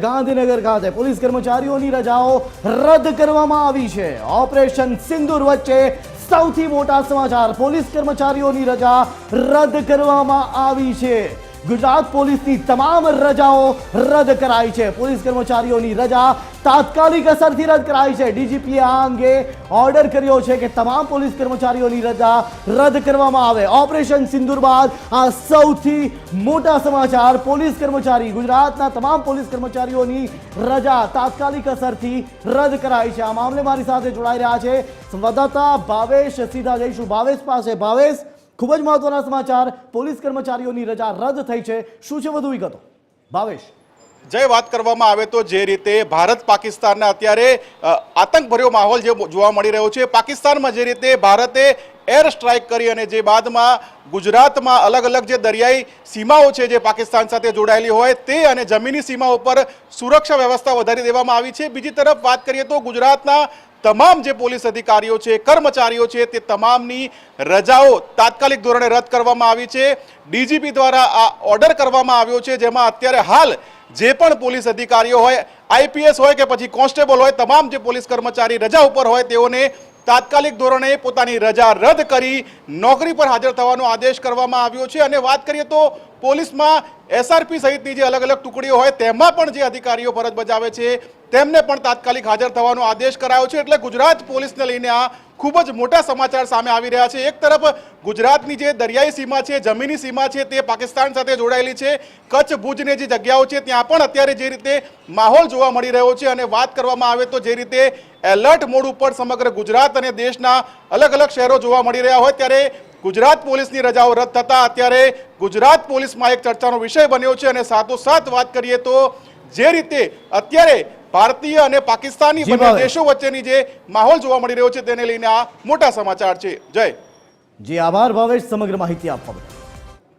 ગાંધીનગર ખાતે પોલીસ કર્મચારીઓની રજાઓ રદ કરવામાં આવી છે। ઓપરેશન સિંદૂર વચ્ચે સૌથી મોટા સમાચાર, પોલીસ કર્મચારીઓની રજા રદ કરવામાં આવી છે। ગુજરાત પોલીસની તમામ રજાઓ રદ કરાઈ છે। પોલીસ કર્મચારીઓની રજા તાત્કાલિક અસરથી રદ કરાઈ છે। ડીજીપીએ આ અંગે ઓર્ડર કર્યો છે કે તમામ પોલીસ કર્મચારીઓની રજા રદ કરવામાં આવે। ઓપરેશન સિંદૂર બાદ આ સૌથી મોટા સમાચાર, પોલીસ કર્મચારી, ગુજરાતના તમામ પોલીસ કર્મચારીઓની રજા તાત્કાલિક અસરથી રદ કરાઈ છે। આ મામલે મારી સાથે જોડાઈ રહ્યા છે સંવાદદાતા ભાવેશ। સીધા જઈશું ભાવેશ પાસે। ભાવેશ, ખૂબ જ મહત્વના સમાચાર, પોલીસ કર્મચારીઓની રજા રદ થઈ છે, શું છે વધુ વિગતો? ભાવેશ, જય વાત કરવામાં આવે તો જે રીતે ભારત પાકિસ્તાનના અત્યારે આતંકભર્યો માહોલ જે જોવા મળી રહ્યો છે, પાકિસ્તાનમાં જે રીતે ભારતે એર સ્ટ્રાઇક કરી અને જે બાદમાં ગુજરાતમાં અલગ અલગ જે દરિયાઈ સીમાઓ છે જે પાકિસ્તાન સાથે જોડાયેલી હોય તે અને જમીની સીમા ઉપર સુરક્ષા વ્યવસ્થા વધારી દેવામાં આવી છે। બીજી તરફ વાત કરીએ તો ગુજરાતના તમામ જે પોલીસ અધિકારીઓ છે, કર્મચારીઓ છે, તે તમામની રજાઓ તાત્કાલિક ધોરણે રદ કરવામાં આવી છે। ડીજીપી દ્વારા આ ઓર્ડર કરવામાં આવ્યો છે, જેમાં અત્યારે હાલ જે પણ પોલીસ અધિકારીઓ હોય, આઈપીએસ હોય કે પછી કોન્સ્ટેબલ હોય, તમામ જે પોલીસ કર્મચારી રજા ઉપર હોય તેઓને તાત્કાલિક ધોરણે પોતાની રજા રદ કરી નોકરી પર હાજર થવાનો આદેશ કરવામાં આવ્યો છે। અને વાત કરીએ તો પોલીસમાં એસઆરપી સહિતની જે અલગ અલગ ટુકડીઓ હોય તેમાં પણ જે અધિકારીઓ ફરજ બજાવે છે તેમને પણ તાત્કાલિક હાજર થવાનો આદેશ કરાયો છે। એટલે ગુજરાત પોલીસને લઈને આ ખૂબ જ મોટા સમાચાર સામે આવી રહ્યા છે। એક તરફ ગુજરાતની જે દરિયાઈ સીમા છે, જમીની સીમા છે, તે પાકિસ્તાન સાથે જોડાયેલી છે। કચ્છ ભુજની જે જગ્યાઓ છે ત્યાં પણ અત્યારે જે રીતે માહોલ જોવા મળી રહ્યો છે અને વાત કરવામાં આવે તો જે રીતે એલર્ટ મોડ ઉપર સમગ્ર ગુજરાત અને દેશના અલગ અલગ શહેરો જોવા મળી રહ્યા હોય ત્યારે ગુજરાત પોલીસની રજાઓ રદ થતા અત્યારે ગુજરાત પોલીસમાં એક ચર્ચાનો વિષય બન્યો છે। અને સાથોસાથ વાત કરીએ તો જે રીતે અત્યારે ભારતીય અને પાકિસ્તાની બંને દેશો વચ્ચેની જે માહોલ જોવા મળી રહ્યો છે તેને લઈને આ મોટા સમાચાર છે। જય જી, આભાર ભાવેશ સમગ્ર માહિતી આપવા બદલ।